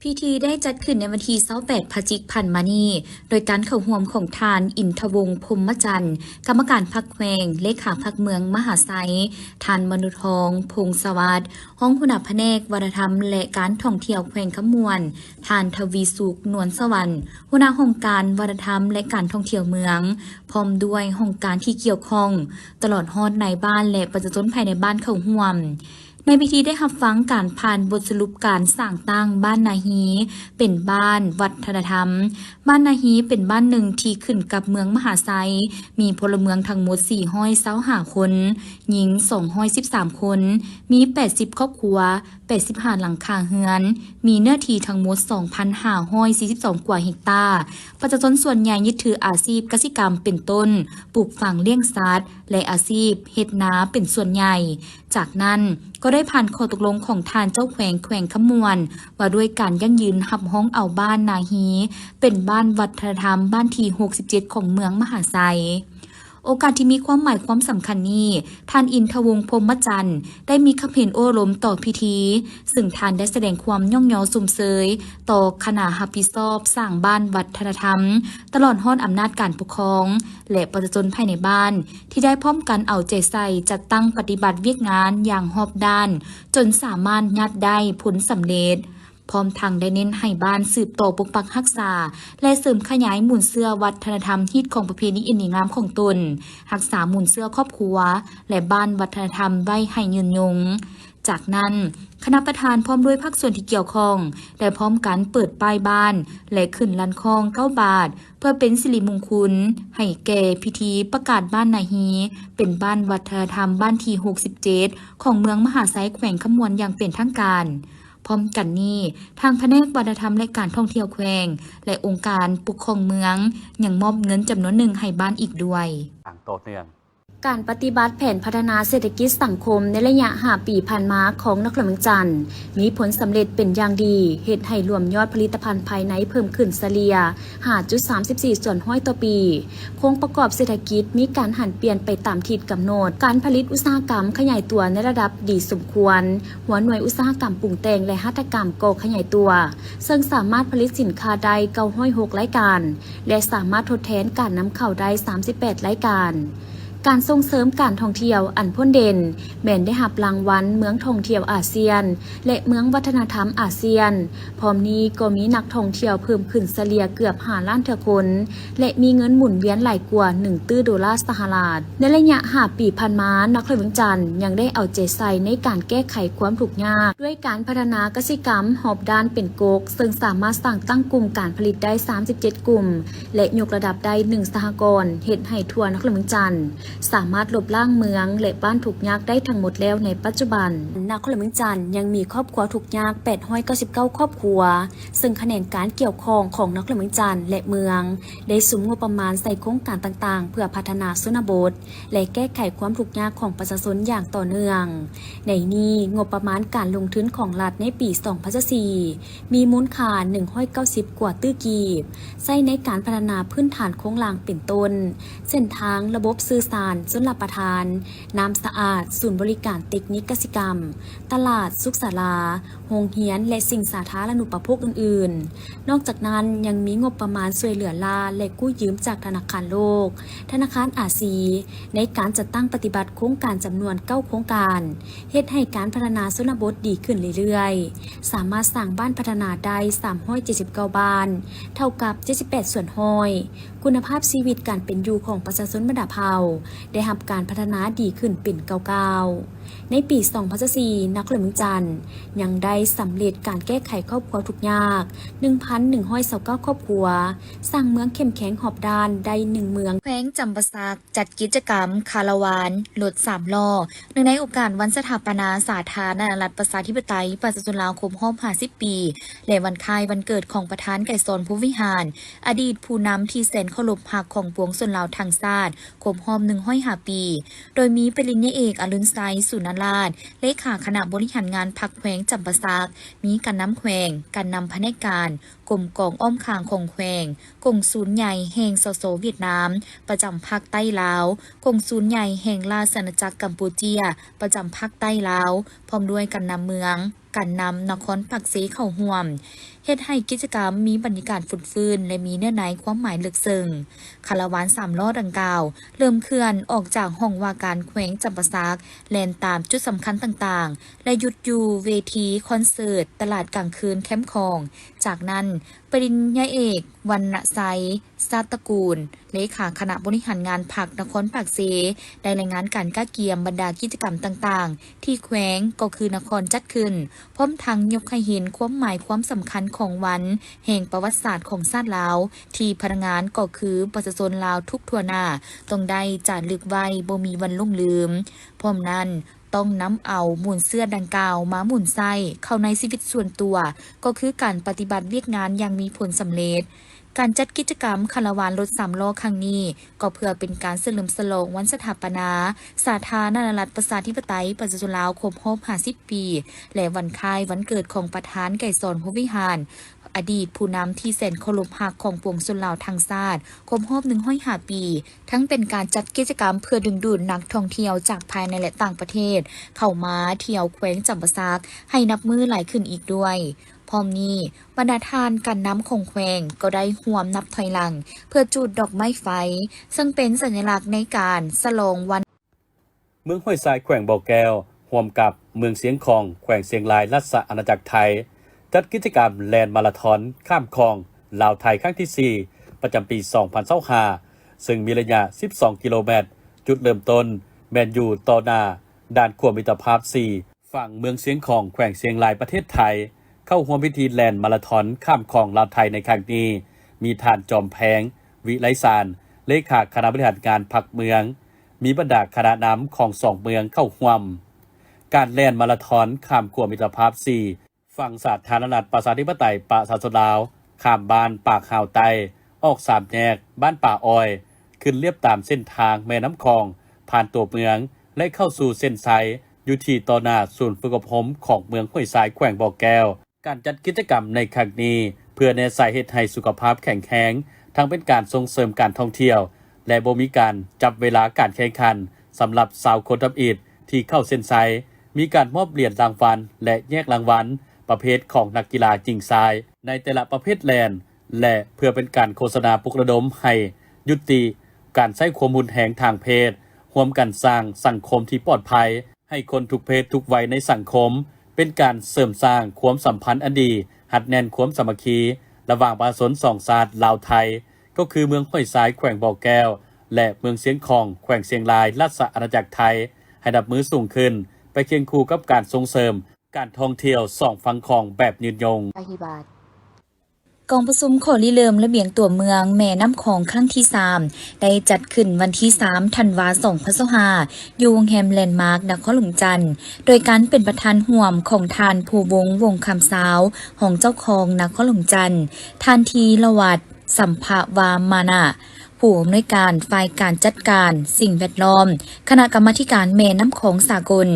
พิธีได้จัดขึ้นในวันที่28พฤศจิกายนมานี้โดยการเข้าร่วมของทานอินทวงศ์พรหมจันทร์กรรมการพรรคแขวงเลขาพรรคเมืองมหาไซทานมนุทองพงศวัสดิ์ห้องผู้นำแผนกวัฒนธรรมและการท่องเที่ยวแขวงขมวนทานทวีสุขนวลสวรรค์หัวหน้าห้องการวัฒนธรรมและการท่องเที่ยวเมืองพร้อมด้วยห้องการที่เกี่ยวข้องตลอดฮอดในบ้านและประชาชนภายในบ้านเข้าร่วมในพิธีได้รับฟังการผ่านบทสรุปการสร้างตั้งบ้านนาฮีเป็นบ้านวัฒนธรรมบ้านนาฮีเป็นบ้านหนึ่งที่ขึ้นกับเมืองมหาไซมีพลเมืองทั้งหมด425คนหญิง213คนมี80ครอบครัว85หลังคาเรือนมีเนื้อที่ทั้งหมด 2,542 กว่าเฮกตาร์ประชาชนส่วนใหญ่ยึดถืออาชีพเกษตรกรรมเป็นต้นปลูกฝังเลี้ยงสัตว์และอาชีพเฮ็ดนาเป็นส่วนใหญ่จากนั้นก็ได้ผ่านข้อตกลงของทานเจ้าแขวงขมวนว่าด้วยการยั่งยืนหับห้องเอาบ้านนาฮีเป็นบ้านวัฒนธรรมบ้านที่67ของเมืองมหาไซโอกาสที่มีความหมายความสำคัญนี้ท่านอินทวงศ์พรหมจันทร์ได้มีคำเห็นโอ้ล้มต่อพิธีซึ่งท่านได้แสดงความย่องยอสุ่มเสยต่อคณะรับผิดชอบสร้างบ้านวัฒนธรรมตลอดฮอดอำนาจการปกครองและประชาชนภายในบ้านที่ได้พร้อมกันเอาใจใส่จัดตั้งปฏิบัติเวียกงานอย่างรอบด้านจนสามารถยัดได้ผลสำเร็จพร้อมทางได้เน้นให้บ้านสืบต่อปกปักรักษาและเสริมขยายหมู่เสื้อวัฒนธรรมฮิตของประเพณีอินดีงามของตนรักษาหมู่เสื้อครอบครัวและบ้านวัฒนธรรมไว้ให้ยืนยงจากนั้นคณะประธานพร้อมด้วยภาคส่วนที่เกี่ยวข้องได้พร้อมกันเปิดป้ายบ้านและขึ้นลันคอง9 บาทเพื่อเป็นสิริมงคลให้แก่พิธีประกาศบ้านนาฮีเป็นบ้านวัฒนธรรมบ้านที่67ของเมืองมหาไซแขวงขมวนอย่างเป็นทางการพร้อมกันนี้ทางแผนกวัฒนธรรมและการท่องเที่ยวแขวงและองค์การปกครองเมืองยังมอบเงินจำนวนหนึ่งให้บ้านอีกด้วยต่อเนื่องการปฏิบัติแผนพัฒนาเศรษฐกิจสังคมในระยะ5 ปีผ่านมาของนครเมืองจันทร์มีผลสำเร็จเป็นอย่างดีเฮ็ดให้รวมยอดผลิตภัณฑ์ภายในเพิ่มขึ้นเฉลี่ย 5.34 ส่วนห้อยต่อปีโครงประกอบเศรษฐกิจมีการหันเปลี่ยนไปตามทิศกำหนดการผลิตอุตสาหกรรมขยายตัวในระดับดีสมควรหัวหน่วยอุตสาหกรรมปรุงแต่งและหัตถกรรมก็ขยายตัวซึ่งสามารถผลิตสินค้าได้906รายการและสามารถทดแทนการนำเข้าได้38รายการการส่งเสริมการท่องเที่ยวอันพ้นเด่นแม่นได้รับรางวัลเมืองท่องเที่ยวอาเซียนและเมืองวัฒนธรรมอาเซียนพร้อมนี้ก็มีนักท่องเที่ยวเพิ่มขึ้นเฉลี่ยเกือบ5 ล้านคนและมีเงินหมุนเวียนหลายกว่า1 ตื้อดอลลาร์สหรัฐในระยะ5 ปีผ่านมานครเมืองจันทร์ยังได้เอาใจใส่ในการแก้ไขความทุกข์ยากด้วยการพัฒนากสิกรรมหอบด้านเป็นกกซึ่งสามารถสร้างตั้งกลุ่มการผลิตได้37กลุ่มและยกระดับได้1สหกรณ์เฮ็ดให้ทั่วนครเมืองจันทร์สามารถลบล้างเมืองและบ้านทุกข์ยากได้ทั้งหมดแล้วในปัจจุบันนครเมืองจันทร์ยังมีครอบครัวทุกข์ยาก899ครอบครัวซึ่งคะแนนการเกี่ยวข้องของนครเมืองจันทร์และเมืองได้สุมงบประมาณใส่โครงการต่างๆเพื่อพัฒนาชนบทและแก้ไขความทุกข์ยากของประชาชนอย่างต่อเนื่องในนี้งบประมาณการลงทุนของรัฐในปี2024มีมูลค่า190กว่าตื้อกีบใช้ในการพัฒนาพื้นฐานโครงหลังเป็นต้นเส้นทางระบบสื่อสารชลประทานน้ำสะอาดศูนย์บริการเทคนิคกสิกรรมตลาดสุขศาลาโรงเรียนและสิ่งสาธารณูปโภคอื่นๆนอกจากนั้นยังมีงบประมาณช่วยเหลือลาและกู้ยืมจากธนาคารโลกธนาคารอาซีในการจัดตั้งปฏิบัติโครงการจำนวน9โครงการเฮ็ดให้การพัฒนาชนบทดีขึ้นเรื่อยๆสามารถสร้างบ้านพัฒนาได้379บ้านเท่ากับ78ส่วนห้อยคุณภาพชีวิตการเป็นอยู่ของประชาชนบรรดาเผ่าได้รับการพัฒนาดีขึ้นเป็นก้าวในปี2024นครเมืองจันทร์ยังได้สำเร็จการแก้ไขครอบครัวทุกข์ยาก 1,129 ครอบครัวสร้างเมืองเข้มแข็งหอบด้านได้1เมืองแขวงจำปาสักจัดกิจกรรมคาราวานรถ3 ล้อเนื่องในโอกาสวันสถาปนาสาธารณรัฐประชาธิปไตยประชาชนลาวครบรอบ50 ปีและวันคล้ายวันเกิดของประธานไก่สอนผู้วิหารอดีตผู้นำที่แสนเคารพรักของปวงชนลาวทั้งชาติครบรอบ105 ปีโดยมีปริญญาเอกอรุณไซสุนราชเลขาคณะบริหารงานพรรคแขวงจำปาสักมีการนำแขวงการนำแผนกการกรมกองอ้อมคางของแขวงกงศูนย์ใหญ่แห่งสสเวียดนามประจำภาคใต้ลาวกงศูนย์ใหญ่แห่งราชอาณาจักรกัมพูเชียประจำภาคใต้ลาวพร้อมด้วยการนำเมือง การนำนครปักเสเข้าร่วมเฮ็ดให้กิจกรรมมีบรรยากาศฝุ่นฟื้นและมีเนื้อในความหมายลึกซึ้งคาราวาน3ล้อดังกล่าวเริ่มเคลื่อนออกจากห้องว่าการแขวงจำปาสักแล่นตามจุดสำคัญต่างๆและหยุดอยู่เวทีคอนเสิร์ตตลาดกลางคืนแคมป์คลองจากนั้นปริญญาเอกวรรณไสยซาตระกูลเลขาคณะบริหารงานพรรคนครปากเสได้รายงานการก้าเกียมบรรดากิจกรรมต่างๆที่แขวงก็คือนครจัดขึ้นพร้อมทั้งยกให้เห็นความหมายความสำคัญของวันแห่งประวัติศาสตร์ของชาติลาวที่พนักงานก็คือประชาชนลาวทุกทั่วหน้าต้องได้จารึกไว้บ่มีวันลุ่งลืมพร้อมนั้นต้องนำเอาหมุนเสื้อดังกล่าวมาหมุนไส้เข้าในชีวิตส่วนตัวก็คือการปฏิบัติเวียกงานอย่างมีผลสำเร็จการจัดกิจกรรมคาราวานรถ3ล้อครั้งนี้ก็เพื่อเป็นการเฉลิมฉลองวันสถาปนาสาธารณรัฐประชาธิปไตยประชาชนลาวครบรอบ50 ปีและวันคล้ายวันเกิดของประธานไกรสอนพรหมวิหารอดีตผู้นำที่แสนเคารพรักของปวงชนลาวทั้งชาติครบรอบ105 ปีทั้งเป็นการจัดกิจกรรมเพื่อดึงดูดนักท่องเที่ยวจากภายในและต่างประเทศเข้ามาเที่ยวแขวงจำปาสักให้นับมือหลายขึ้นอีกด้วยพร้อมนี้บรรดาทานการน้ำคงแขวงก็ได้ห่วมนับถอยหลังเพื่อจุดดอกไม้ไฟซึ่งเป็นสัญลักษณ์ในการฉลองวันเมืองห้วยทรายแขวงบ่อแก้วร่วมกับเมืองเสียงของแขวงเสียงรายรัฐอาณาจักรไทยจัดกิจกรรมแลนด์มาราธอนข้ามคลองลาวไทยครั้งที่ 4 ประจำปี 2025ซึ่งมีระยะ 12 กิโลเมตรจุดเริ่มต้นแมนอยู่ต่อหน้าด่านขวบมิตรภาพ 4 ฝั่งเมืองเสียงของแขวงเสียงรายประเทศไทยเข้าร่วมพิธีแลนด์มาราธอนข้ามคลองลาวไทยในครั้งนี้มีท่านจอมแพงวิไลสารเลขาคณะบริหารงานพรรคเมืองมีบรรดาคณะนำของ2เมืองเข้าร่วมการแล่นมาราธอนข้ามขั้วมิตรภาพ 4 ฝั่งสาธารณรัฐประชาธิปไตยประชาชนลาวข้ามบ้านปากห่าวไตออก3แยกบ้านป่าอ้อยขึ้นเลียบตามเส้นทางแม่น้ำคลองผ่านตัวเมืองและเข้าสู่เส้นชัยอยู่ที่ต่อหน้าศูนย์ฝึกอบรมของเมืองห้วยทรายแขวงบ่อแก้วการจัดกิจกรรมในครั้งนี้เพื่อแนสายเหตุให้สุขภาพแข็งแรงทั้งเป็นการส่งเสริมการท่องเที่ยวและบ่มีการจับเวลาการแข่งขันสำหรับสาวคนทับอิฐที่เข้าเส้นชัยมีการมอบเหรียญรางวัลและแยกรางวัลประเภทของนักกีฬาจิงทรายในแต่ละประเภทแลนและเพื่อเป็นการโฆษณาปลุกระดมให้ยุติการใช้ความรุนแรงทางเพศร่วมกันสร้างสังคมที่ปลอดภัยให้คนทุกเพศทุกวัยในสังคมเป็นการเสริมสร้างความสัมพันธ์อันดีหัดแน่นความสามัคคีระหว่างประชาชนสองชาติลาวไทยก็คือเมืองห้วยทรายแขวงบ่อแก้วและเมืองเสียงของแขวงเสียงรายราชอาณาจักรไทยให้ดับมือสูงขึ้นไปเคียงคู่กับการส่งเสริมการท่องเที่ยวสองฝั่งคลองแบบยืนยงกองประชุมขอริเริ่มระเบียงตัวเมืองแม่น้ำของครั้งที่ 3ได้จัดขึ้นวันที่3ธันวาคม2565อยู่วงแฮมแลนด์มาร์กนครหลวงจันทน์โดยการเป็นประธานห่วมของทานภูวงศ์วงคำสาวของเจ้าของนครหลวงจันทน์ทานทีละวัดสัมภวามานะผู้อำนวยการฝ่ายการจัดการสิ่งแวดล้อมคณะกรรมาการแม่น้ำของสากล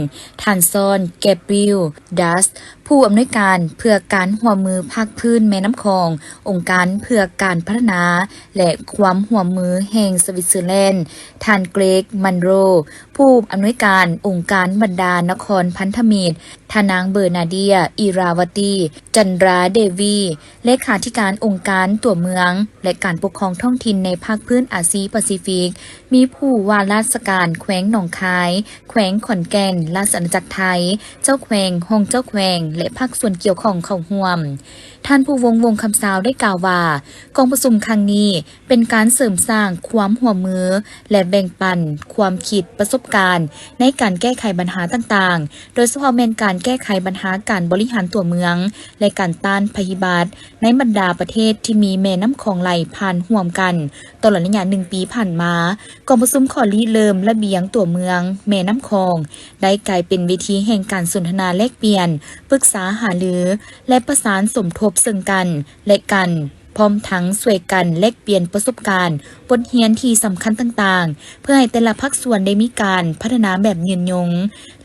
ท่านซอนแกบริลดัสผู้อำนวยการเพื่อการร่วมมือภาคพื้นแม่น้ำคององค์การเพื่อการพัฒนาและความร่วมมือแห่งสวิตเซอร์แลนด์ท่านเกรกมันโรผู้อำนวยการองค์การบรรดานครพันธมิตรทานางเบอร์นาเดียอิราวตีจันราเดวีเลขาธิการองค์การตัวเมืองและการปกครองท้องถิ่นในภาคพื้นอาซีแปซิฟิกมีผู้ว่าราชการแขวงหนองคายแขวงขอนแก่นราชอาณาจักรไทยเจ้าแขวงห้องเจ้าแขวงและภาคส่วนเกี่ยวข้องเข้าร่วมท่านผู้วงคำสาวได้กล่าวว่ากองประชุมครั้งนี้เป็นการเสริมสร้างความร่วมมือและแบ่งปันความคิดประสบการณ์ในการแก้ไขปัญหาต่างๆโดยเฉพาะแม่นการแก้ไขปัญหาการบริหารตัวเมืองและการต้านภัยพิบัติในบรรดาประเทศที่มีแม่น้ำคลองไหลผ่านร่วมกันตลอดระยะ1 ปีผ่านมากองประชุมขอริเริ่มระเบียงตัวเมืองแม่น้ำคลองได้กลายเป็นเวทีแห่งการสนทนาแลกเปลี่ยนปรึกษาหารือและประสานสมทบซึ่งกันและกันพร้อมทั้งช่วยกันแลกเปลี่ยนประสบการณ์บ บทเรียนที่สำคัญต่างๆเพื่อให้แต่ละภาคส่วนได้มีการพัฒนาแบบยืนยง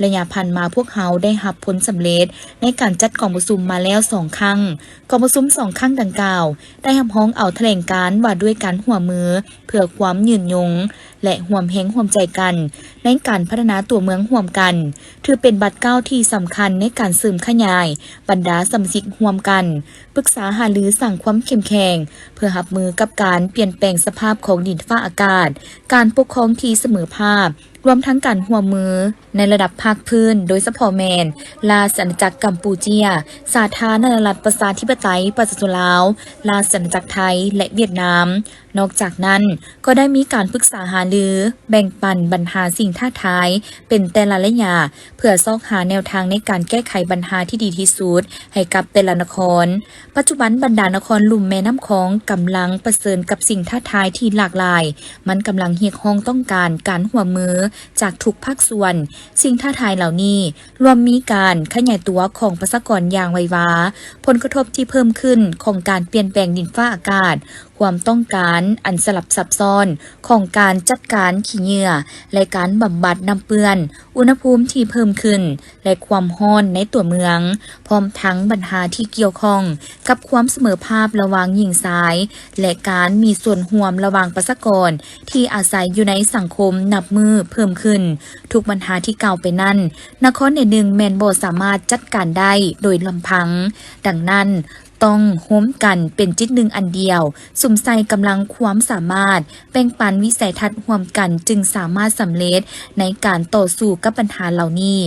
ระยะผ่านมาพวกเขาได้รับผลสำเร็จในการจัดกองประชุมมาแล้ว2 ครั้งกองประชุม2 ครั้งดังกล่าวได้รับร้องเอาแถลงการณ์ว่าด้วยการร่วมมือเพื่อความยืนยงและร่วมแรงร่วมใจกันในการพัฒนาตัวเมืองร่วมกันถือเป็นบัตรเก้าที่สำคัญในการเสริมขยายบรรดาสมาชิกร่วมกันปรึกษาหารือสร้างความเข้มแข็งเพื่อรับมือกับการเปลี่ยนแปลงสภาพของดินฟ้าอากาศการปกครองที่เสมอภาพรวมทั้งการร่วมมือในระดับภาคพื้นโดยเฉพาะแมนราชอาณาจักรกัมพูเชียสาธารณรัฐประชาธิปไตยประชาชนลาวราชอาณาจักรไทยและเวียดนามนอกจากนั้นก็ได้มีการปรึกษาหารือแบ่งปันปัญหาสิ่งท้าทายเป็นแต่ละระยะเพื่อซอกหาแนวทางในการแก้ไขปัญหาที่ดีที่สุดให้กับแต่ละนครปัจจุบันบรรดานครลุ่มแม่น้ำคองกำลังประเสริญกับสิ่งท้าทายที่หลากหลายมันกำลังเรียกร้องต้องการการร่วมมือจากทุกภาคส่วนสิ่งท้าทายเหล่านี้รวมมีการขยายตัวของประชากรอย่างไววาผลกระทบที่เพิ่มขึ้นของการเปลี่ยนแปลงดินฟ้าอากาศความต้องการอันสลับซับซ้อนของการจัดการขี้เหงื่อและการบำบัดน้ำเปื้อนอุณหภูมิที่เพิ่มขึ้นและความร้อนในตัวเมืองพร้อมทั้งปัญหาที่เกี่ยวข้องกับความเสมอภาพระหว่างหญิงชายและการมีส่วนร่วมระหว่างประชากรที่อาศัยอยู่ในสังคมนับมือเพิ่มขึ้นทุกปัญหาที่กล่าวไปนั้นนครหนึ่งแมนบ่สามารถจัดการได้โดยลำพังดังนั้นต้องร่วมกันเป็นจิตหนึ่งอันเดียวสุ่มใส่กำลังความสามารถแบ่งปันวิสัยทัศน์ร่วมกันจึงสามารถสำเร็จในการต่อสู้กับปัญหาเหล่านี้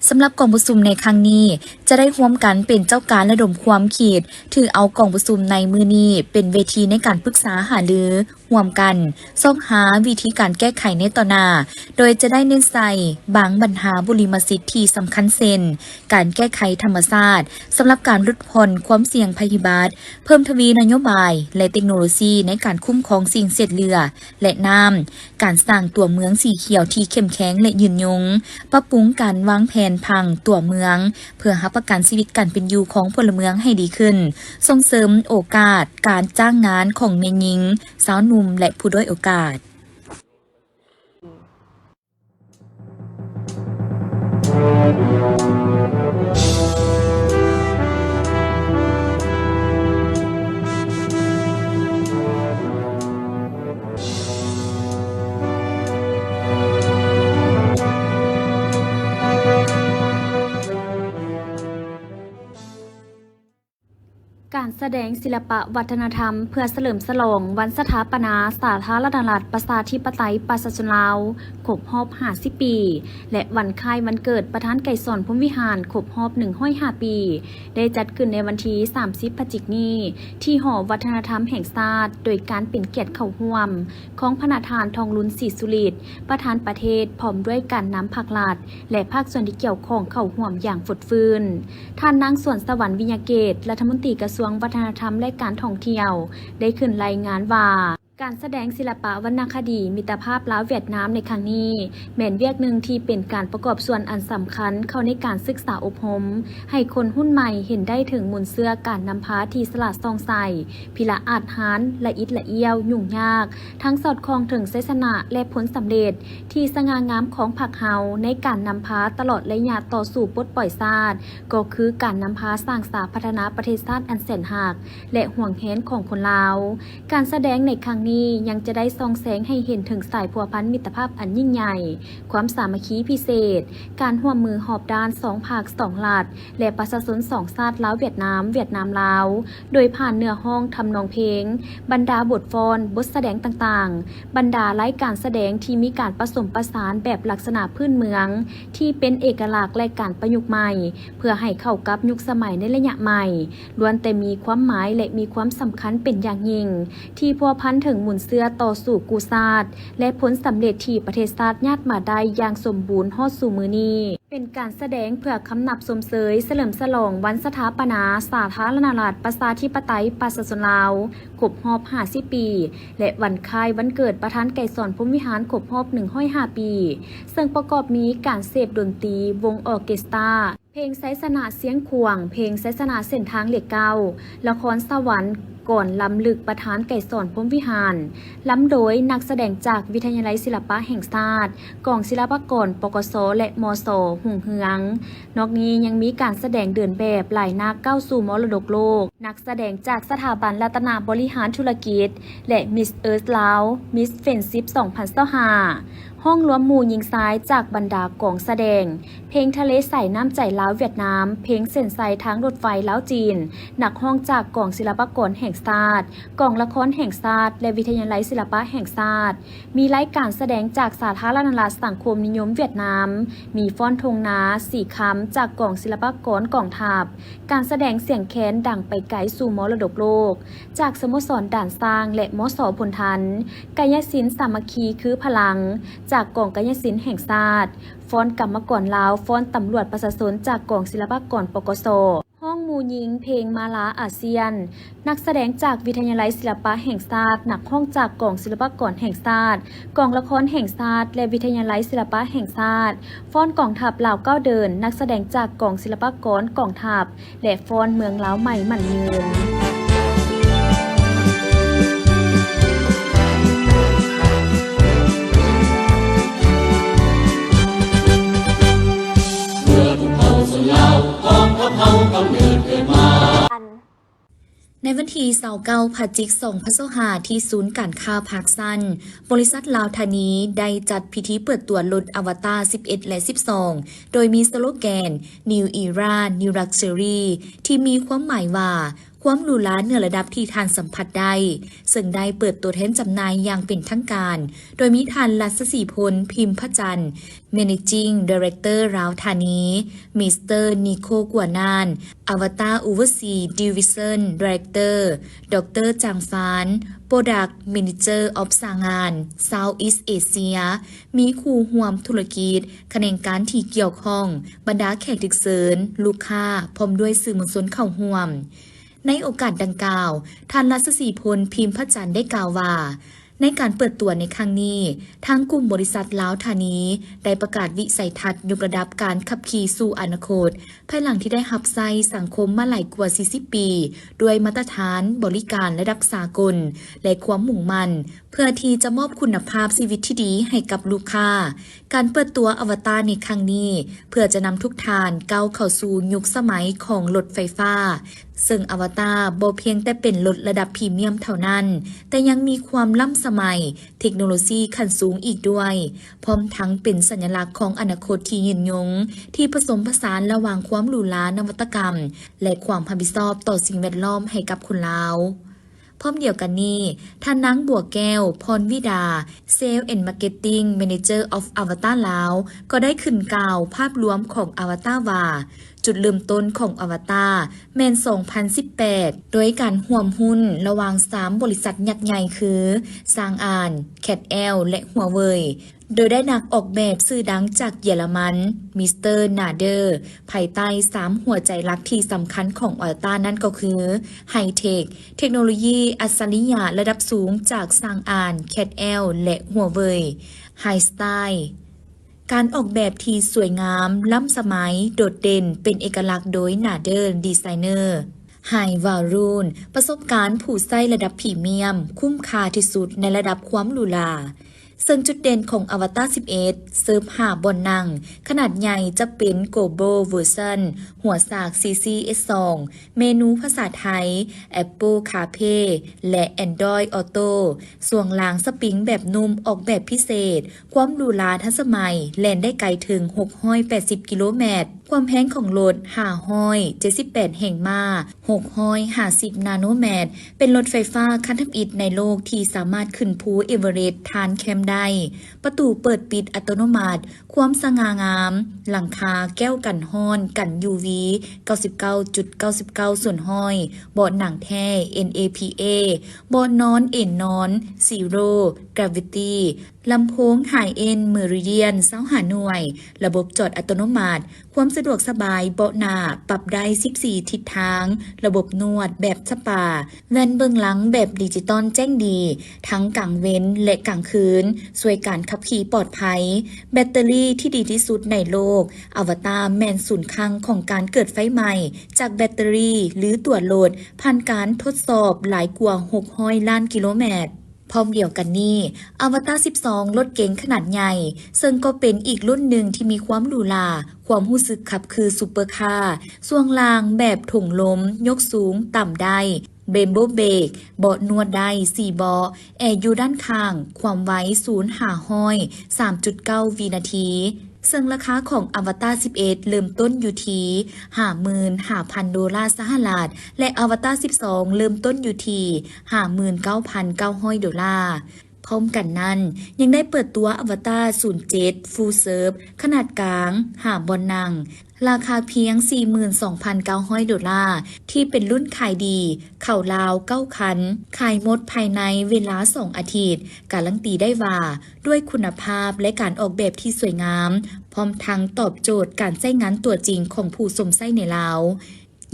สำหรับกองประชุมในครั้งนี้จะได้ร่วมกันเป็นเจ้าการระดมความคิดถือเอากองประชุมในมือนี้เป็นเวทีในการปรึกษาหารือร่วมกันซอกหาวิธีการแก้ไขในต่อหน้าโดยจะได้เน้นใส่บางปัญหาบุริมสิทธิ์ที่สำคัญเช่นการแก้ไขธรรมชาติสำหรับการลดผ่อนความเสี่ยงภัยพิบัติเพิ่มทวีนโยบายและเทคโนโลยีในการคุ้มครองสิ่งเสียดเรือและน้ำการสร้างตัวเมืองสีเขียวที่เข้มแข็งและยืนยงปรับปรุงการวางแผนพังตัวเมืองเพื่อรับประกันชีวิตการเป็นอยู่ของพลเมืองให้ดีขึ้นส่งเสริมโอกาสการจ้างงานของแม่หญิงสาวหนุ่มและผู้ด้อยโอกาส การแสดงศิลปะวัฒนธรรมเพื่อเฉลิมฉลองวันสถาปนาสาธารณรัฐประชาธิปไตยประชาชนลาวครบรอบ50 ปีและวันคล้ายวันเกิดประธานไกรสอนพรหมวิหารครบรอบ105 ปีได้จัดขึ้นในวันที่30 พฤศจิกายนที่หอวัฒนธรรมแห่งชาติโดยการเป็นเกียรติเข้าร่วมของพระนาถานทองลุนศรีสุริตประธานประเทศพร้อมด้วยการนำภาครัฐและภาคส่วนที่เกี่ยวข้องเข้าร่วมอย่างฝุดฟืนท่านนางสวนสวรรค์วิญญาเกตรัฐมนตรีกระทรวงวัฒนธรรมและการท่องเที่ยวได้ขึ้นรายงานว่าการแสดงศิลปะวรรณคดีมิตรภาพลาวเวียดนามในครั้งนี้แม่นเวียกหนึ่งที่เป็นการประกอบส่วนอันสำคัญเข้าในการศึกษาอบรมให้คนรุ่นใหม่เห็นได้ถึงมูลเสื้อการนำพาที่สลัดซองใสพิละอาจหารละอิดละเอียวยุ่งยากทั้งสอดคล้องถึงไสยชนะและผลสำเร็จที่สง่างามของพรรคเฮาในการนำพาตลอดระยะต่อสู่ปลดปล่อยชาติก็คือการนำพาสร้างสาพัฒนาประเทศชาติอันแสนหักและห่วงแหนของคนลาวการแสดงในครั้งนี้ยังจะได้ส่องแสงให้เห็นถึงสายพัวพันมิตรภาพอันยิ่งใหญ่ความสามัคคีพิเศษการร่วมมือหอบด้าน2 ภาค 2 รัฐและประชาชน2 ชาติลาวเวียดนามลาวโดยผ่านเนื้อห้องทำนองเพลงบรรดาบทฟ้อนบทแสดงต่างๆบรรดารายการแสดงที่มีการผสมประสานแบบลักษณะพื้นเมืองที่เป็นเอกลักษณ์และการประยุกต์ใหม่เพื่อให้เข้ากับยุคสมัยในระยะใหม่ล้วนแต่มีความหมายและมีความสำคัญเป็นอย่างยิ่งที่พัวพันถึงหมุนเสื้อต่อสู่กูซาดและผลสำเร็จที่ประเทศชาติญาติมาได้อย่างสมบูรณ์ฮอดสู่มือนี้เป็นการแสดงเพื่อคำนับสมเสยเฉลิมฉลองวันสถาปนาสาธารณรัฐประชาธิปไตยประชาชนลาวครบรอบ50 ปีและวันคล้ายวันเกิดประธานไกรสอนพรหมวิหารครบรอบ105 ปีซึ่งประกอบมีการเสพดนตรีวงออร์เคสตราเพลงไสยชนะเสียงขวงเพลงไสยชนะเส้นทางเหล็กเก้าละครสวรรค์ กรล้ำลึกประธานไก่สอนพรหมวิหารล้ำโดยนักแสดงจากวิทยาลัยศิลปะแห่งชาติกองศิลปากรปกสและมสหุ่งเฮืองนอกนี้ยังมีการแสดงเดินแบบหลายนักก้าวสู่มรดกโลกนักแสดงจากสถาบันรัตนบริหารธุรกิจและมิสเอิร์ธลาวมิสเฟนซิป2025ห้องรวมหมู่หญิงซ้ายจากบรรดากองแสดงเพลงทะเลใส่น้ำใจลาวเวียดนามเพลงเส้นใสทางรถไฟลาวจีนนักห้องจากกองศิลปากรแห่งชาติกองละครแห่งชาติและวิทยาลัยศิลปะแห่งชาติมีรายการแสดงจากสาธารณรัฐสังคมนิยมเวียดนามมีฟ้อนธงนาสี่คำจากกองศิลปากรกองทัพการแสดงเสียงแค้นดังไปไกลสู่มรดกโลกจากสโมสรด่านสร้างและมสพลทันกายศิลป์สามัคคีคือพลังจากกองกายศิลป์แห่งชาติฟ้อนกรรมกรลาวฟ้อนตำรวจประชาชนจากกองศิลปากรปกสห้องหมู่หญิงเพลงมาลาอาเซียนนักแสดงจากวิทยาลัยศิลปะแห่งชาตินักห้องจากกองศิลปากรแห่งชาติกองละครแห่งชาติและวิทยาลัยศิลปะแห่งชาติฟ้อนกองทัพลาวก้าวเดินนักแสดงจากกองศิลปากรกองทัพและฟ้อนเมืองลาวใหม่หมั่นยืนในวันที่29 พฤศจิกายน 2025ที่ศูนย์การค้าภาคสั้นบริษัทลาวธานีได้จัดพิธีเปิดตัวรถอวตาร 11 และ 12 โดยมีสโลแกน New Era New Luxury ที่มีความหมายว่าความหรูหราเหนือระดับที่ท่านสัมผัสได้ซึ่งได้เปิดตัวแทนจำหน่ายอย่างเป็นทางการโดยมีท่านรัศศรีพลพิมพ์พระจันทร์ Managing Director ลาวธานีมิสเตอร์นิโคกัวนานอวตาร Overseas Division Director ดร.จางฟาน Product Manager of สางาน Southeast Asia มีคู่ร่วมธุรกิจแขนงการที่เกี่ยวข้องบรรดาแขกถึกเชิญลูกค้าพร้อมด้วยสื่อมวลชนเข้าร่วมในโอกาสดังกล่าวท่านรัศศรีพลพิมพ์พระจันทร์ได้กล่าวว่าในการเปิดตัวในครั้งนี้ทางกลุ่มบริษัทลาวธานีได้ประกาศวิสัยทัศน์ยกระดับการขับขี่สู่อนาคตภายหลังที่ได้รับใช้สังคมมาหลายกว่า 40 ปีด้วยมาตรฐานบริการระดับสากลและความมุ่งมั่นเพื่อที่จะมอบคุณภาพชีวิตที่ดีให้กับลูกค้าการเปิดตัวอวตารในครั้งนี้เพื่อจะนำทุกท่านก้าวเข้าสู่ยุคสมัยของรถไฟฟ้าซึ่งอวตารบ่เพียงแต่เป็นรถระดับพรีเมียมเท่านั้นแต่ยังมีความล้ำสมัยเทคโนโลยีขั้นสูงอีกด้วยพร้อมทั้งเป็นสัญลักษณ์ของอนาคตที่ยืนยงที่ผสมผสานระหว่างความหรูหรานวัตกรรมและความรับผิดชอบต่อสิ่งแวดล้อมให้กับคนลาวพร้อมเดียวกันนี้ท่านนางบัวแก้วพรวิดา Sales and Marketing Manager of Avatar ลาวก็ได้ขึ้นกล่าวภาพรวมของ Avatar ว่าจุดเริ่มต้นของ Avatar แมน 2018 โดยการร่วมหุ้นระหว่าง 3 บริษัทยักษ์ใหญ่คือซางอาน CATL และหัวเว่ยโดยได้นักออกแบบชื่อดังจากเยอรมันมิสเตอร์นาเดอร์ภายใต้ 3 หัวใจหลักที่สำคัญของอวตารนั่นก็คือไฮเทคเทคโนโลยีอัจฉริยะระดับสูงจากซางอาน CATL และหัวเว่ยไฮสไตล์การออกแบบที่สวยงามล้ำสมัยโดดเด่นเป็นเอกลักษณ์โดยนาเดอร์ดีไซเนอร์ไฮวารูนประสบการณ์ผู้ใช้ระดับพรีเมียมคุ้มค่าที่สุดในระดับความหรูหราซึ่งจุดเด่นของ Avatar 11 เซิร์ฟ5บนนั่งขนาดใหญ่จะเป็น Global Version หัวสาก CCS2 เมนูภาษาไทย Apple CarPlay และ Android Auto ส่วงล่างสปริงแบบนุ่มออกแบบพิเศษความหรูหราทันสมัยแล่นได้ไกลถึง680 กิโลเมตรความแพงของรถ578 แห่งม้า650 นาโนเมตรเป็นรถไฟฟ้าคันทำอิฐในโลกที่สามารถขึ้นภูเอเวอเรสต์ทานแคมได้ประตูเปิดปิดอัตโนมัติความสง่างามหลังคาแก้วกันห้อนกัน UV 99.99 ส่วนห้อยเบาะหนังแท้ NAPA เบาะนอนเอ็นนอน Zero Gravity ลำโพง High End Meridian 25 หน่วยระบบจอดอัตโนมัติความส สะดวกสบายเบาะหน้าปรับได้ 14 ทิศทาง ระบบนวดแบบสปาแว่นเบื้องหลังแบบดิจิตอลแจ้งดี ทั้งกลางเว้นและกลางคืนช่วยการขับขี่ปลอดภัย แบตเตอรี่ที่ดีที่สุดในโลก อวตารแมนศูนย์กลางของการเกิดไฟใหม่ จากแบตเตอรี่หรือตัวโหลด ผ่านการทดสอบหลายกว่า600 ล้านกิโลเมตร พร้อมเดียวกันนี้อวตาร 12 รถเก๋งขนาดใหญ่ ซึ่งก็เป็นอีกรุ่นหนึ่งที่มีความหรูหราความรู้สึกขับคือซูเปอร์คาร์ส่วงล่างแบบถุงลม ยกสูง ต่ำได้ เบมโบเบรกเบาะนวดได้4เบาะแอร์อยู่ด้านข้าง ความไว้0 5ห้อย 3.9 วินาที ซึ่งราคาของอวตาร 11 เริ่มต้นอยู่ที่ 55,000 ดอลลาร์สหรัฐ และอวตาร 12 เริ่มต้นอยู่ที่ 59,900 ดอลลาร์ พร้อมกันนั้นยังได้เปิดตัวอวตาร 07 Full Serve ขนาดกลาง5 บนนั่ง ราคาเพียง 42,900 ดอลลาร์ ที่เป็นรุ่นขายดี เข่าลาว9คัน ขายหมดภายในเวลา 2 อาทิตย์ การันตีได้ว่า ด้วยคุณภาพและการออกแบบที่สวยงาม พร้อมทั้งตอบโจทย์การใช้งานตัวจริงของผู้สวมใส่ในลาว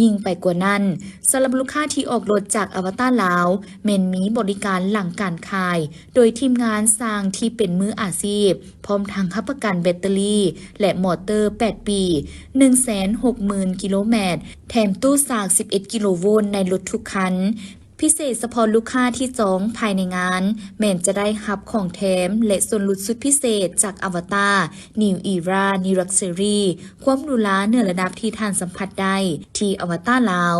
ยิ่งไปกว่านั้นสำหรับลูกค้าที่ออกรถจากอวตารลาวแม่นมีบริการหลังการขาย โดยทีมงานสร้างที่เป็นมืออาชีพ พร้อมทั้งรับประกันแบตเตอรี่ และมอเตอร์ 8 ปี 160,000 กิโลเมตร แถมตู้สาก 11 กิโลโวลต์ในรถทุกคัน พิเศษเฉพาะลูกค้าที่จองภายในงานแม่นจะได้รับของแถมและส่วนลดสุดพิเศษจากอวตาร New Era New Luxury ความหรูหราเหนือระดับที่ท่านสัมผัสได้ที่อวตารลาว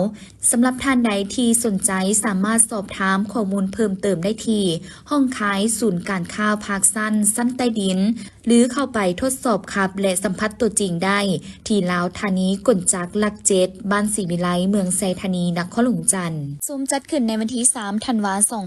สำหรับท่านใดที่สนใจสามารถสอบถามข้อมูลเพิ่มเติมได้ที่ห้องขายศูนย์การค้าภาคสั้นใต้ดิน หรือเข้าไปทดสอบขับและสัมผัสตัวจริงได้ที่ลาวธานีกลจักรหลัก7บ้านศรีวิไลเมืองไซธานีนครหลวงจันทร์ซุมจัดขึ้นในวันที่ 3 ธันวาคม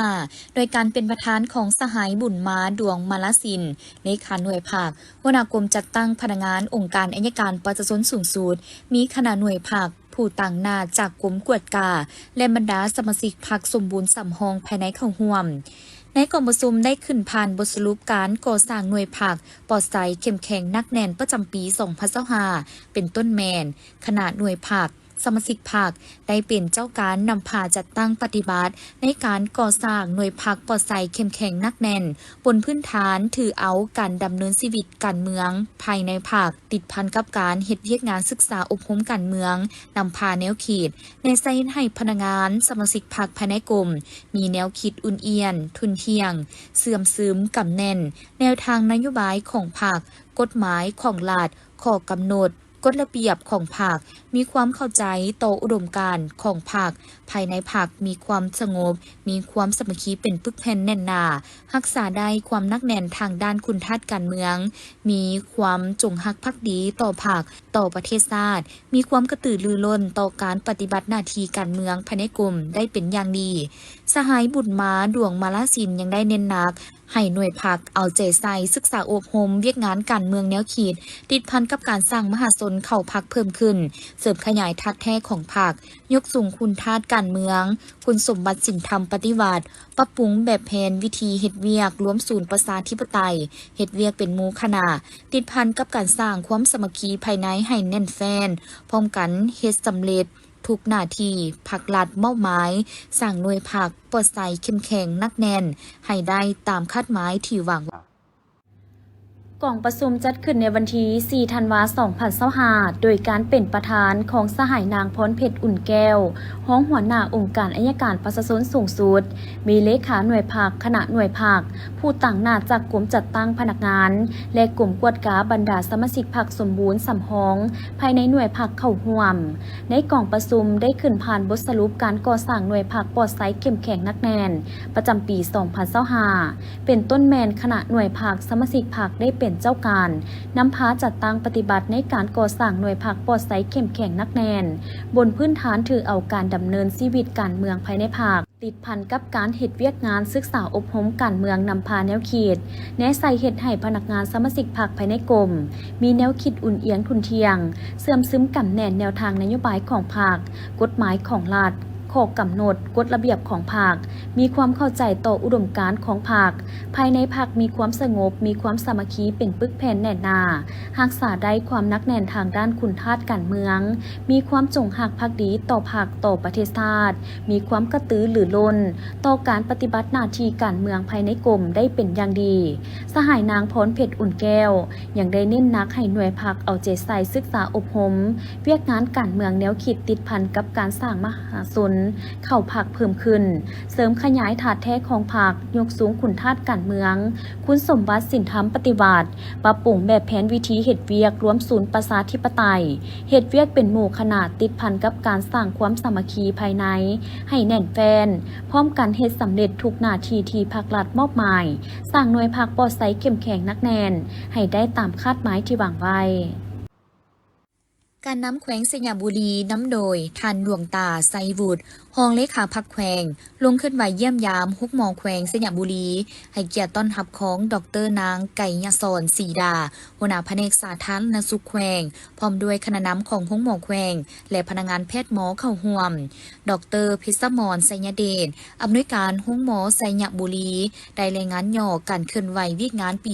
2025โดยการเป็นประธานของสหายบุญมาดวงมาลสินเลขาหน่วยภาคหัวหน้ากรมจัดตั้งพนักงานองค์การอัยการประชาชนสูงสุดมีคณะหน่วยภาคผู้ต่างหน้าจากกรมกวดกาและบรรดาสมาชิกพรรคสมบูรณ์สำหองภายในเข้าร่วมในกองประชุมได้ขึ้นผ่านบทสรุปการก่อสร้างหน่วยภาคปลอดภัยเข้มแข็งนักแน่นประจำปี 2025เป็นต้นแมนขณะหน่วยภาคสมาชิกภาคได้เป็นเจ้าการนำพาจัดตั้งปฏิบัติในการก่อสร้างหน่วยภาคปลอดภัยเข้มแข็งนักแน่นบนพื้นฐานถือเอาการดำเนินชีวิตการเมืองภายในภาคติดพันกับการเฮ็ดเวียกงานศึกษาอบรมการเมืองนำพาแนวคิดในใส่ให้พนักงานสมาชิกพรรคภายในกลุ่มมีแนวคิดอุ่นเอียนทุนเที่ยงเสื่อมซึมกำแน่นแนวทางนโยบายของพรรคกฎหมายของรัฐข้อกำหนดกฎระเบียบของพรรคมีความเข้าใจต่ออุดมการณ์ของพรรคภายในพรรคมีความสงบมีความสามัคคีเป็นปึกแผ่นแน่นหนารักษาได้ความนักแน่นทางด้านคุณธาตุการเมืองมีความจงรักภักดีต่อพรรคต่อประเทศชาติมีความกระตือรือร้นต่อการปฏิบัติหน้าที่การเมืองภายในกลุ่มได้เป็นอย่างดีสหายบุญมาดวงมาลสินยังได้เน้นหนักให้หน่วยภาคเอาใจใส่ศึกษาอบรมเวียกงานการเมืองแนวขีดติดพันกับการสร้างมหาชนเข้าพรรคเพิ่มขึ้นเสริมขยายทัดแท้ของพรรคยกสูงคุณธาตุการเมืองคุณสมบัติศีลธรรมปฏิวัติปรับปรุงแบบแผนวิธีเฮ็ดเวียกรวมศูนย์ประชาธิปไตยเฮ็ดเวียกเป็นหมู่คณะติดพันกับการสร้างความสามัคคีภายในให้แน่นแฟ้นพร้อมกันเฮ็ดสำเร็จทุกหน้าที่ภาครัฐเป้าหมายสร้างหน่วยภาคปลอดภัยเข้มแข็งนักแน่นให้ได้ตามคาดหมายที่หวังกองประชุมจัดขึ้นในวันที่ 4 ธันวาคม 2025โดยการเป็นประธานของสหายนางพรเพชรอุ่นแก้วห้องหัวหน้าองค์การอัยการประชาชนสูงสุดมีเลขาหน่วยภาคคณะหน่วยภาคผู้ต่างหน้าจากกรมจัดตั้งพนักงานและกลุ่มกวดกาบรรดาสมาชิกพรรคสมบูรณ์สำหองภายในหน่วยภาคเข้าร่วมในกองประชุมได้ขึ้นผ่านบทสรุปการก่อสร้างหน่วยภาคปลอดภัยเข้มแข็งนักแน่นประจำปี 2025เป็นต้นแมนคณะหน่วยภาคสมาชิกพรรคได้เป็นเจ้าการนำพาจัดตั้งปฏิบัติในการก่อสร้างหน่วยภาคปลอดภัยเข้มแข็งนักแน่นบนพื้นฐานถือเอาการดำเนินชีวิตการเมืองภายในภาคติดพันกับการเฮ็ดเวียกงานศึกษาอบรมการเมืองนำพาแนวคิดแนะใส่เฮ็ดให้พนักงานสมาชิกพรรคภายในกรมมีแนวคิดอุ่นเอียงทุนเทียงเสื่อมซึมกำแน่นแนวทางนโยบายของพรรคกฎหมายของรัฐข ข้อกำหนดกฎระเบียบของภาคมีความเข้าใจต่ออุดมการณ์ของภาคภายในภาคมีความสงบมีความสามัคคีเป็นปึกแผ่นแน่นหนารักษาได้ความนักแน่นทางด้านคุณธาตุการเมืองมีความจงรักภักดีต่อภาคต่อประเทศชาติมีความกระตือรือร้นต่อการปฏิบัติหน้าที่การเมืองภายในกรมได้เป็นอย่างดีสหายนางพรเพชรอุ่นแก้วยังได้เน้นหนักให้หน่วยภาคเอาใจใส่ศึกษาอบรมเวียกงานการเมืองแนวคิดติดพันกับการสร้างมหาชนเข้าภาคเพิ่มขึ้นเสริมขยายถาดแท้ของภาคยกสูงคุณธาตุการเมืองคุณสมบัติสินธรรมปฏิบัติปรับปรุงแบบแผนวิธีเฮ็ดเวียกรวมศูนย์ประชาธิปไตยเฮ็ดเวียกเป็นหมู่คณะติดพันกับการสร้างความสามัคคีภายในให้แน่นแฟนพร้อมกันเฮ็ดสำเร็จทุกหน้าที่ที่ภาครัฐมอบหมายสร้างหน่วยภาคปลอดภัยเข้มแข็งนักแน่นให้ได้ตามคาดหมายที่วางไว้การน้ำแขวงสยามบุรีน้ำโดยทันดวงตาไซวุฒรองเลขาพักแขวงลงขึ้นไหวเยี่ยมยามฮุกหมอแขวงสยามบุรีให้เกียรติต้อนรับของดร.นางไก่ยศรศรีดาหัวหน้าแผนกสาธารณสุขแขวงพร้อมด้วยคณะนำของฮุกหมอแขวงและพนักงานแพทย์หมอเข้าร่วมดร.พิศมรไสยเดชอำนวยการฮุกหมอไสยบุรีได้รายงานย่อการเคลื่อนไหววิกงานปี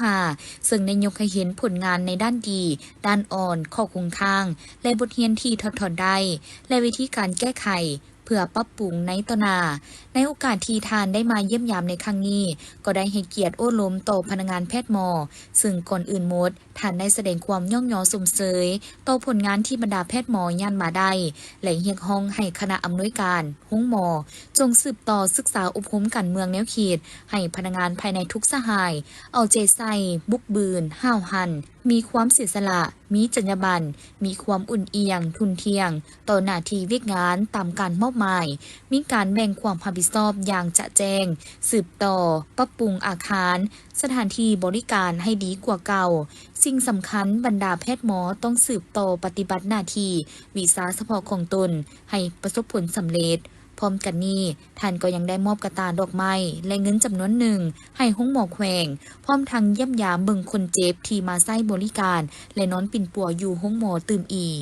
2025ซึ่งได้ยกให้เห็นผลงานในด้านดีด้านอ่อนข้อคงข้างและบทเรียนที่ถอดถอนได้และวิธีการแก้ไขเพื่อปรับปรุงในต่อหน้าในโอกาสที่ทานได้มาเยี่ยมยามในครั้งนี้ก็ได้ให้เกียรติโอ้ล้มต่อพนักงานแพทย์หมอซึ่งก่อนอื่นหมดท่านได้แสดงความย่องยอสมเสยต่อผลงานที่บรรดาแพทย์หมอย่านมาได้และเรียกร้องให้คณะอำนวยการห้องหมอจงสืบต่อศึกษาอบรมการเมืองแนวคิดให้พนักงานภายในทุกสหายเอาใจใส่บุกบืนห้าวหันมีความเสียสละมีจรรยาบรรณมีความอุ่นเอียงทุนเทียงต่อหน้าที่วิกงานตามการมอบหมายมีการแบ่งความรับผิดชอบอย่างจะแจ้งสืบต่อปรับปรุงอาคารสถานที่บริการให้ดีกว่าเก่าสิ่งสำคัญบรรดาแพทย์หมอต้องสืบต่อปฏิบัติหน้าที่วิชาเฉพาะของตนให้ประสบผลสำเร็จพร้อมกันนี้ท่านก็ยังได้มอบกระตาดอกไม้และเงินจำนวนหนึ่งให้ห้องหมอแขวงพร้อมทั้งเยี่ยมยามเบิ่งคนเจ็บที่มาใช้บริการและนอนปิ่นปัวอยู่ห้องหมอตื่มอีก